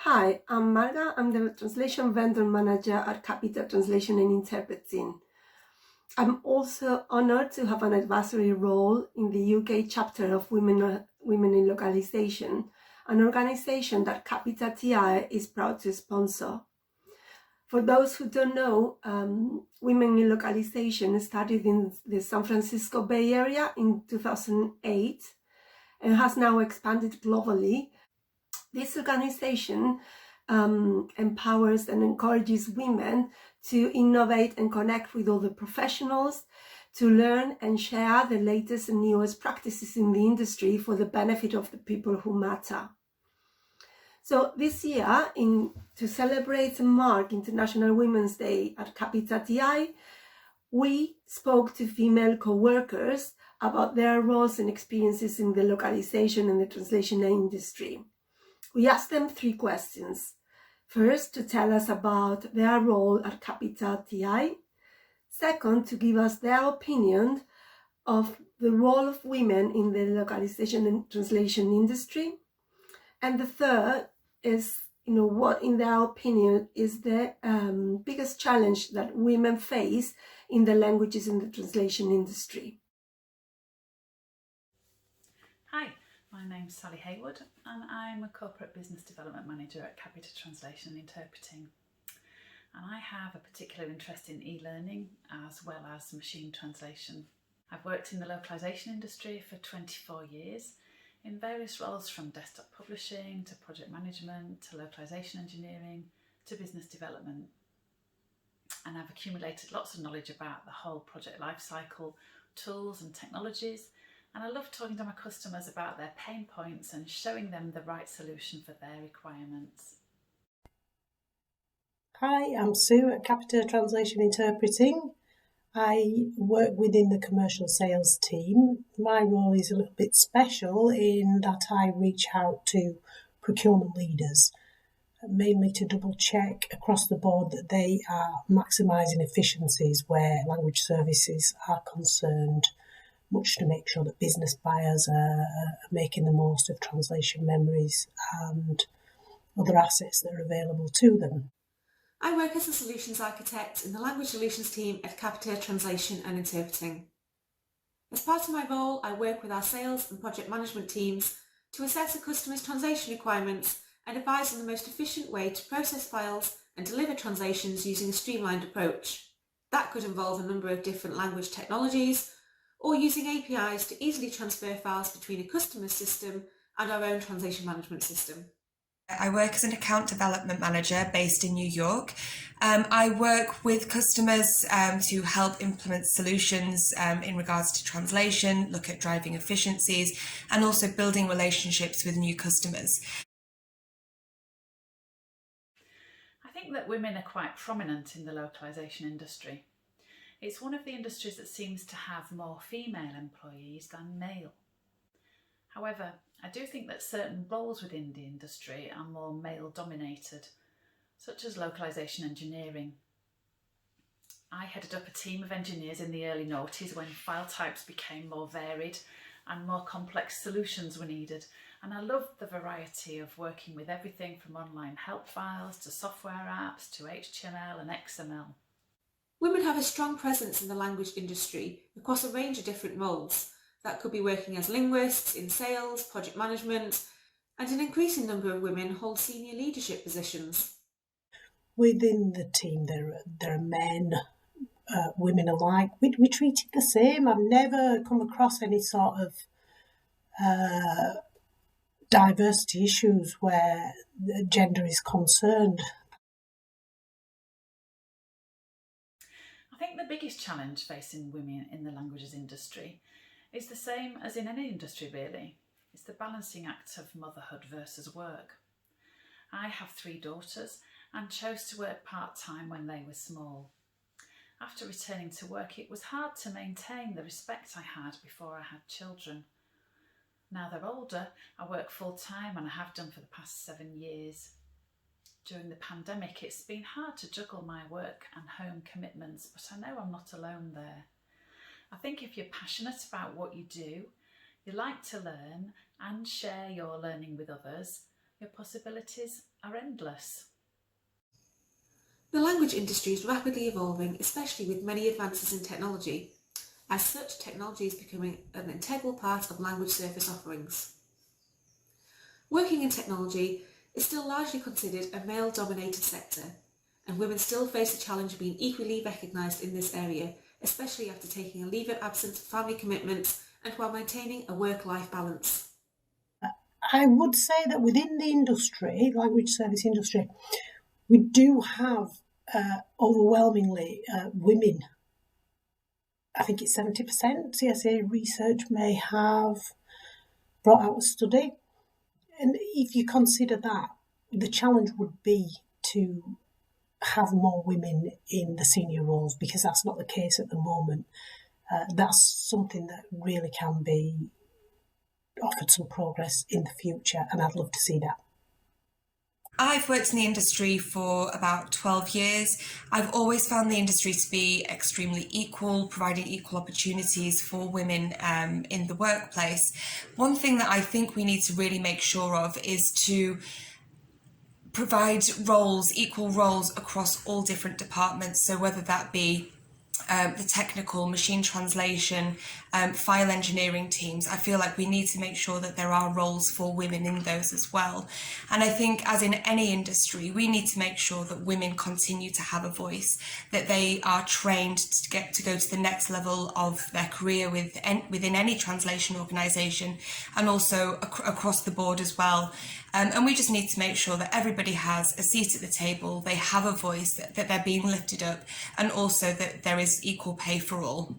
Hi, I'm Marga. I'm the Translation Vendor Manager at Capita Translation and Interpreting. I'm also honored to have an advisory role in the UK chapter of Women in Localization, an organization that Capita TI is proud to sponsor. For those who don't know, Women in Localization started in the San Francisco Bay Area in 2008 and has now expanded globally. This organization empowers and encourages women to innovate and connect with other professionals, to learn and share the latest and newest practices in the industry for the benefit of the people who matter. So this year, to celebrate and mark International Women's Day at Capita TI, we spoke to female co-workers about their roles and experiences in the localization and the translation industry. We asked them 3 questions. First, to tell us about their role at Capita TI. Second, to give us their opinion of the role of women in the localization and translation industry. And the third is, what in their opinion is the biggest challenge that women face in the languages in the translation industry. Hi, my name's Sally Haywood and I'm a Corporate Business Development Manager at Capita Translation and Interpreting. And I have a particular interest in e-learning as well as machine translation. I've worked in the localization industry for 24 years in various roles from desktop publishing to project management to localization engineering to business development. And I've accumulated lots of knowledge about the whole project lifecycle, tools and technologies. And I love talking to my customers about their pain points and showing them the right solution for their requirements. Hi, I'm Sue at Capita Translation Interpreting. I work within the commercial sales team. My role is a little bit special in that I reach out to procurement leaders, mainly to double check across the board that they are maximising efficiencies where language services are concerned, much to make sure that business buyers are making the most of translation memories and other assets that are available to them. I work as a solutions architect in the language solutions team at Capita Translation and Interpreting. As part of my role, I work with our sales and project management teams to assess a customer's translation requirements and advise on the most efficient way to process files and deliver translations using a streamlined approach. That could involve a number of different language technologies or using APIs to easily transfer files between a customer's system and our own translation management system. I work as an account development manager based in New York. I work with customers to help implement solutions in regards to translation, look at driving efficiencies, and also building relationships with new customers. I think that women are quite prominent in the localization industry. It's one of the industries that seems to have more female employees than male. However, I do think that certain roles within the industry are more male dominated, such as localization engineering. I headed up a team of engineers in the early noughties when file types became more varied and more complex solutions were needed, and I loved the variety of working with everything from online help files to software apps to HTML and XML. Women have a strong presence in the language industry across a range of different roles. That could be working as linguists, in sales, project management, and an increasing number of women hold senior leadership positions. Within the team, there are men, women alike. We treat it the same. I've never come across any sort of diversity issues where gender is concerned. I think the biggest challenge facing women in the languages industry is the same as in any industry really. It's the balancing act of motherhood versus work. I have 3 daughters and chose to work part-time when they were small. After returning to work, it was hard to maintain the respect I had before I had children. Now they're older, I work full-time and I have done for the past 7 years. During the pandemic, it's been hard to juggle my work and home commitments, but I know I'm not alone there. I think if you're passionate about what you do, you like to learn and share your learning with others, Your possibilities are endless. The language industry is rapidly evolving, especially with many advances in technology. As such, technology is becoming an integral part of language service offerings. Working in technology is still largely considered a male-dominated sector, and women still face the challenge of being equally recognised in this area, especially after taking a leave of absence, family commitments, and while maintaining a work-life balance. I would say that within the industry, language service industry, we do have overwhelmingly women. I think it's 70%. CSA research may have brought out a study. And if you consider that, the challenge would be to have more women in the senior roles, because that's not the case at the moment. That's something that really can be offered some progress in the future, and I'd love to see that. I've worked in the industry for about 12 years. I've always found the industry to be extremely equal, providing equal opportunities for women in the workplace. One thing that I think we need to really make sure of is to provide roles, equal roles across all different departments. So whether that be the technical, machine translation, file engineering teams, I feel like we need to make sure that there are roles for women in those as well. And I think, as in any industry, we need to make sure that women continue to have a voice, that they are trained to go to the next level of their career within any translation organisation, and also across the board as well. And we just need to make sure that everybody has a seat at the table, they have a voice, that they're being lifted up, and also that there is equal pay for all.